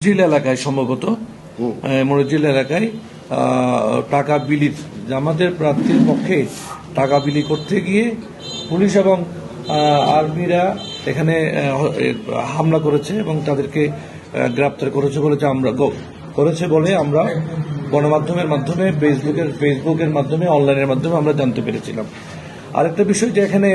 মরজিল এলাকায় সম্ভবত মরজিল এলাকায় টাকা বিলি আমাদের প্রার্থীর পক্ষে টাকা বিলি করতে গিয়ে পুলিশ এবং আর্মিরা এখানে হামলা করেছে এবং তাদেরকে গ্রেপ্তার করেছে বলে আমরা গণমাধ্যমের মাধ্যমে ফেসবুকের মাধ্যমে অনলাইনের মাধ্যমে আমরা জানতে পেরেছিলাম। আরেকটা বিষয় যে এখানে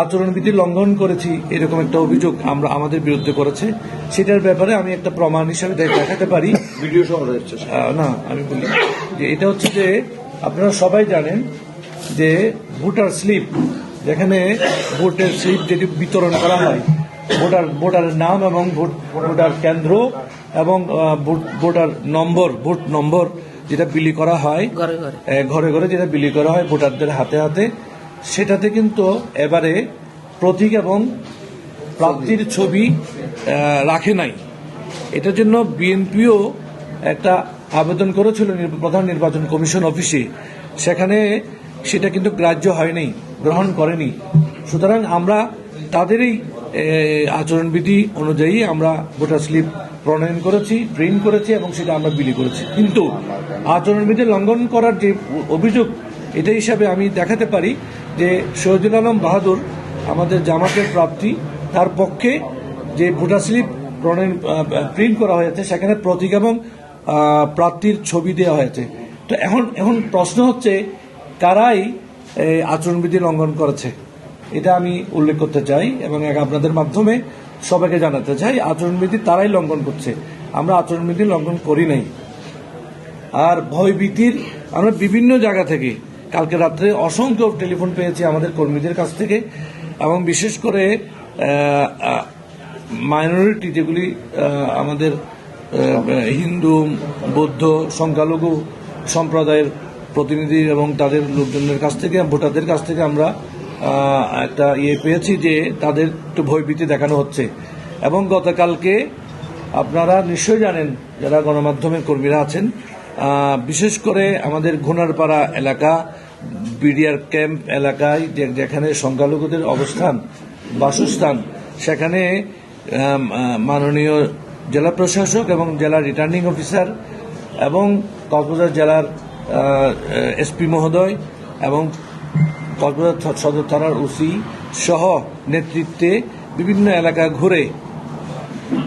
আচরণবিধি লঙ্ঘন করেছি এরকম একটা অভিযোগ আমাদের বিরুদ্ধে করেছে, সেটার ব্যাপারে আমি একটা প্রমাণ হিসাবে দেখাতে পারি। ভিডিও সহ রয়েছে না, আমি বলি যে এটা হচ্ছে যে আপনারা সবাই জানেন যে ভোটার স্লিপ, যেখানে ভোটের স্লিপ যেটি বিতরণ করা হয়, ভোটারের নাম এবং ভোটার কেন্দ্র এবং ভোট নম্বর যেটা বিলি করা হয় ঘরে ঘরে যেটা বিলি করা হয় ভোটারদের হাতে হাতে, সেটাতে কিন্তু এবারে প্রতীক এবং প্রার্থীর ছবি রাখে নাই। এটার জন্য বিএনপিও একটা আবেদন করেছিল প্রধান নির্বাচন কমিশন অফিসে, সেখানে সেটা কিন্তু গ্রাহ্য হয়নি, গ্রহণ করেনি। সুতরাং আমরা তাদেরই আচরণবিধি অনুযায়ী আমরা ভোটার স্লিপ প্রণয়ন করেছি, প্রিন্ট করেছি এবং সেটা আমরা বিলি করেছি। কিন্তু আচরণবিধি লঙ্ঘন করার যে অভিযোগ, এটা হিসাবে আমি দেখাতে পারি যে শহীদুল আলম বাহাদুর আমাদের জামাতের প্রার্থী, তার পক্ষে যে ভোটার স্লিপ প্রিন্ট করা হয়েছে সেখানে প্রতীক এবং প্রার্থীর ছবি দেওয়া হয়েছে। তো এখন প্রশ্ন হচ্ছে কারাই আচরণবিধি লঙ্ঘন করেছে, এটা আমি উল্লেখ করতে চাই এবং আপনাদের মাধ্যমে সবাইকে জানাতে চাই আচরণবিধি তারাই লঙ্ঘন করছে, আমরা আচরণবিধি লঙ্ঘন করি নাই। আর ভয়ভীতির আমরা বিভিন্ন জায়গা থেকে কালকে রাত্রে অসংখ্য টেলিফোন পেয়েছি আমাদের কর্মীদের কাছ থেকে, এবং বিশেষ করে মাইনরিটি যেগুলি আমাদের হিন্দু, বৌদ্ধ, সংখ্যালঘু সম্প্রদায়ের প্রতিনিধি এবং তাদের লোকজনের কাছ থেকে, ভোটারদের কাছ থেকে আমরা একটা পেয়েছি যে তাদের একটু ভয়ভীতি দেখানো হচ্ছে। এবং গতকালকে আপনারা নিশ্চয়ই জানেন যারা গণমাধ্যমের কর্মীরা আছেন, বিশেষ করে আমাদের ঘোনারপাড়া এলাকা, বিডিআর ক্যাম্প এলাকায় যেখানে সংখ্যালঘুদের অবস্থান, বাসস্থান, সেখানে মাননীয় জেলা প্রশাসক এবং জেলা রিটার্নিং অফিসার এবং কক্সবাজার জেলার এসপি মহোদয় এবং কক্সবাজার সদর থানার ওসি সহ নেতৃত্বে বিভিন্ন এলাকা ঘুরে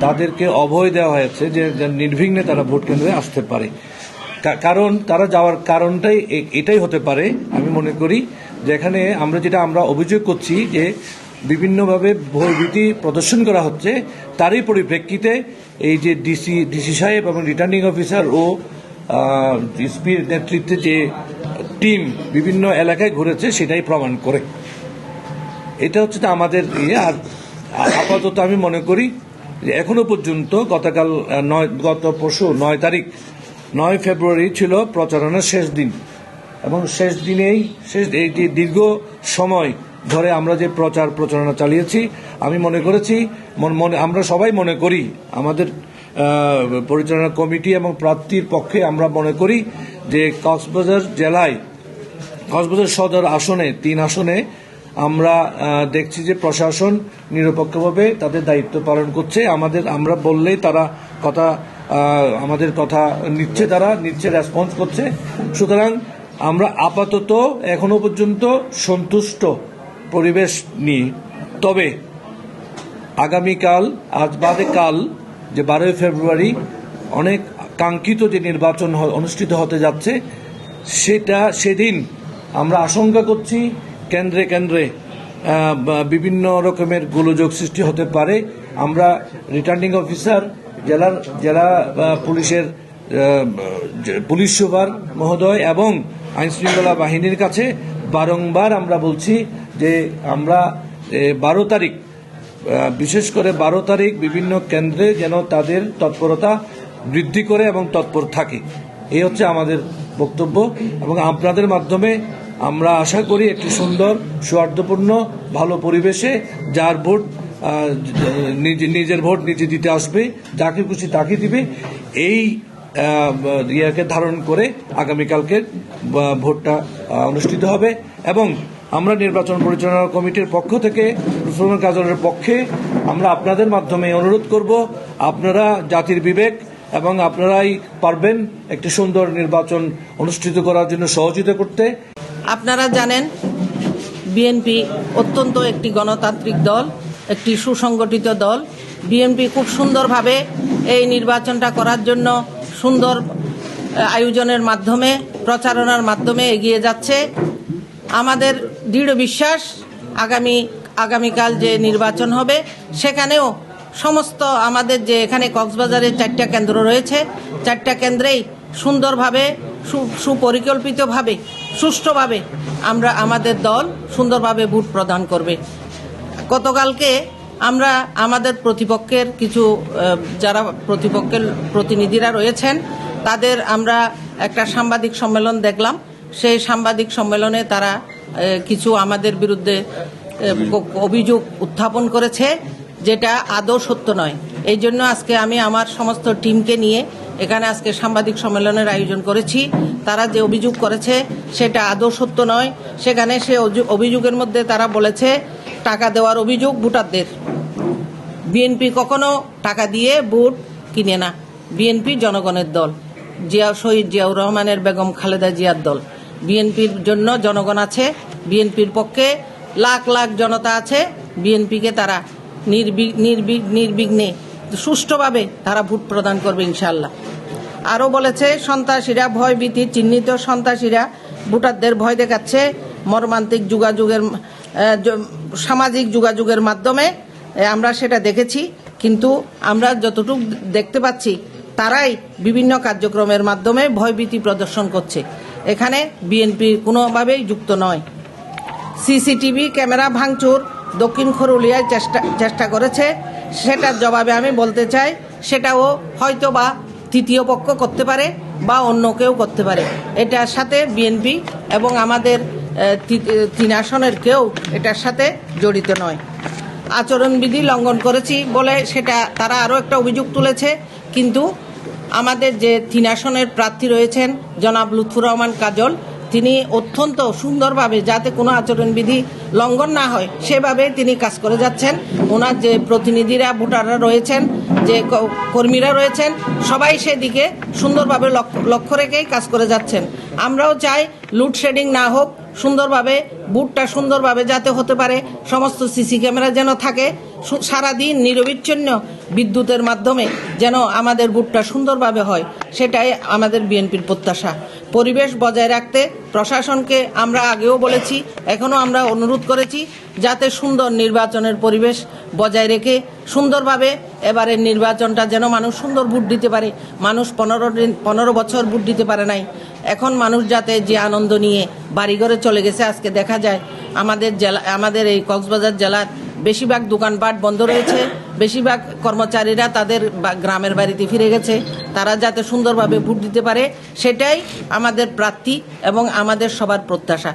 তাদেরকে অভয় দেওয়া হয়েছে যে নির্বিঘ্নে তারা ভোট কেন্দ্রে আসতে পারে। কারণ তারা যাওয়ার কারণটাই এটাই হতে পারে, আমি মনে করি যেখানে আমরা অভিযোগ করছি যে বিভিন্নভাবে ভয়ভীতি প্রদর্শন করা হচ্ছে, তারই পরিপ্রেক্ষিতে এই যে ডিসি সাহেব এবং রিটার্নিং অফিসার ও এসপির নেতৃত্বে যে টিম বিভিন্ন এলাকায় ঘুরেছে সেটাই প্রমাণ করে। এটা হচ্ছে আমাদের আর আপাতত আমি মনে করি যে এখনো পর্যন্ত গত পরশু 9 ফেব্রুয়ারি ছিল প্রচারণার শেষ দিন, এবং শেষ এই যে দীর্ঘ সময় ধরে আমরা যে প্রচারণা চালিয়েছি, আমি মনে করেছি, আমরা সবাই মনে করি, আমাদের পরিচালনা কমিটি এবং প্রার্থীর পক্ষে আমরা মনে করি যে কক্সবাজার সদর আসনে 3 আসনে আমরা দেখছি যে প্রশাসন নিরপেক্ষভাবে তাদের দায়িত্ব পালন করছে। আমরা বললেই তারা আমাদের কথা নিচ্ছে, রেসপন্স করছে। সুতরাং আমরা আপাতত এখনো পর্যন্ত সন্তুষ্ট পরিবেশ নিয়ে। তবে আগামীকাল, আজ বাদে কাল যে 12 ফেব্রুয়ারি অনেক কাঙ্ক্ষিত যে নির্বাচন অনুষ্ঠিত হতে যাচ্ছে, সেদিন আমরা আশঙ্কা করছি কেন্দ্রে কেন্দ্রে বিভিন্ন রকমের গোলযোগ সৃষ্টি হতে পারে। আমরা রিটার্নিং অফিসার, জেলা পুলিশের পুলিশ সুপার মহোদয় এবং আইনশৃঙ্খলা বাহিনীর কাছে বারংবার আমরা বলছি যে আমরা 12 তারিখ, বিশেষ করে 12 তারিখ বিভিন্ন কেন্দ্রে যেন তাদের তৎপরতা বৃদ্ধি করে এবং তৎপর থাকে। এই হচ্ছে আমাদের বক্তব্য, এবং আপনাদের মাধ্যমে আমরা আশা করি একটি সুন্দর, সৌহার্দ্যপূর্ণ, ভালো পরিবেশে যার ভোট নিজের ভোট নিজে দিতে আসবে, যাকে খুশি তাকে দিবে, এই ইয়াকে ধারণ করে আগামীকালকে ভোটটা অনুষ্ঠিত হবে। এবং আমরা নির্বাচন পরিচালনা কমিটির পক্ষ থেকে মুসলমান কাজলের পক্ষে আমরা আপনাদের মাধ্যমে অনুরোধ করব, আপনারা জাতির বিবেক এবং আপনারাই পারবেন একটি সুন্দর নির্বাচন অনুষ্ঠিত করার জন্য সহযোগিতা করতে। আপনারা জানেন বিএনপি অত্যন্ত একটি গণতান্ত্রিক দল, একটি সুসংগঠিত দল। বিএনপি খুব সুন্দরভাবে এই নির্বাচনটা করার জন্য সুন্দর আয়োজনের মাধ্যমে, প্রচারণার মাধ্যমে এগিয়ে যাচ্ছে। আমাদের দৃঢ় বিশ্বাস আগামীকাল যে নির্বাচন হবে সেখানেও সমস্ত আমাদের যে এখানে কক্সবাজারে 4টা কেন্দ্র রয়েছে, 4টা কেন্দ্রেই সুন্দরভাবে সুপরিকল্পিতভাবে সুষ্ঠুভাবে আমাদের দল সুন্দরভাবে ভোট প্রদান করবে। গতকালকে আমরা আমাদের প্রতিপক্ষের কিছু যারা প্রতিপক্ষের প্রতিনিধিরা রয়েছেন তাদের আমরা একটা সাংবাদিক সম্মেলন দেখলাম। সেই সাংবাদিক সম্মেলনে তারা কিছু আমাদের বিরুদ্ধে অভিযোগ উত্থাপন করেছে, যেটা আদৌ সত্য নয়। এই জন্য আজকে আমি আমার সমস্ত টিমকে নিয়ে এখানে আজকে সাংবাদিক সম্মেলনের আয়োজন করেছি। তারা যে অভিযোগ করেছে সেটা আদৌ সত্য নয়। সেখানে সে অভিযোগের মধ্যে তারা বলেছে টাকা দেওয়ার অভিযোগ ভোটারদের। বিএনপি কখনো টাকা দিয়ে ভোট কিনে না। বিএনপি জনগণের দল, শহীদ জিয়াউর রহমানের বেগম খালেদা জিয়ার দল। বিএনপির জন্য জনগণ আছে, বিএনপির পক্ষে লাখ লাখ জনতা আছে। বিএনপিকে তারা নির্বিঘ্নে সুষ্ঠুভাবে তারা ভোট প্রদান করবে ইনশাআল্লাহ। আরও বলেছে সন্ত্রাসীরা ভয়ভীতি চিহ্নিত সন্ত্রাসীরা ভোটারদের ভয় দেখাচ্ছে মর্মান্তিক সামাজিক যোগাযোগের মাধ্যমে। আমরা সেটা দেখেছি, কিন্তু আমরা যতটুকু দেখতে পাচ্ছি তারাই বিভিন্ন কার্যক্রমের মাধ্যমে ভয়ভীতি প্রদর্শন করছে। এখানে বিএনপি কোনোভাবেই যুক্ত নয়। সিসিটিভি ক্যামেরা ভাঙচুর দক্ষিণ খরুলিয়ায় চেষ্টা করেছে, সেটার জবাবে আমি বলতে চাই সেটাও হয়তো বা তৃতীয় পক্ষ করতে পারে বা অন্য কেউ করতে পারে। এটার সাথে বিএনপি এবং আমাদের 3 আসনের কেউ এটার সাথে জড়িত নয়। আচরণবিধি লঙ্ঘন করেছি বলে সেটা তারা আরও একটা অভিযোগ তুলেছে, কিন্তু আমাদের যে 3 আসনের প্রার্থী রয়েছেন জনাব লুৎফুর রহমান কাজল, তিনি অত্যন্ত সুন্দরভাবে যাতে কোনো আচরণবিধি লঙ্ঘন না হয় সেভাবে তিনি কাজ করে যাচ্ছেন। ওনার যে প্রতিনিধিরা ভোটাররা রয়েছেন, যে কর্মীরা রয়েছেন, সবাই সেদিকে সুন্দরভাবে লক্ষ্য রেখেই কাজ করে যাচ্ছেন। আমরাও চাই লোডশেডিং না হোক, সুন্দরভাবে ভোটটা সুন্দরভাবে যাতে হতে পারে, সমস্ত সিসি ক্যামেরা যেন থাকে, সারাদিন নিরবিচ্ছিন্ন বিদ্যুতের মাধ্যমে যেন আমাদের ভোটটা সুন্দরভাবে হয়, সেটাই আমাদের বিএনপির প্রত্যাশা। পরিবেশ বজায় রাখতে প্রশাসনকে আমরা আগেও বলেছি, এখনও আমরা অনুরোধ করেছি যাতে সুন্দর নির্বাচনের পরিবেশ বজায় রেখে সুন্দরভাবে এবারের নির্বাচনটা যেন মানুষ সুন্দর ভোট দিতে পারে। মানুষ 15 বছর ভোট দিতে পারে নাই, এখন মানুষ যাতে যে আনন্দ নিয়ে বাড়িঘরে চলে গেছে। আজকে দেখা যায় আমাদের এই কক্সবাজার জেলার বেশিরভাগ দোকানপাট বন্ধ রয়েছে, বেশিরভাগ কর্মচারীরা তাদের গ্রামের বাড়িতে ফিরে গেছে। তারা যাতে সুন্দরভাবে ভোট দিতে পারে সেটাই আমাদের প্রার্থী এবং আমাদের সবার প্রত্যাশা।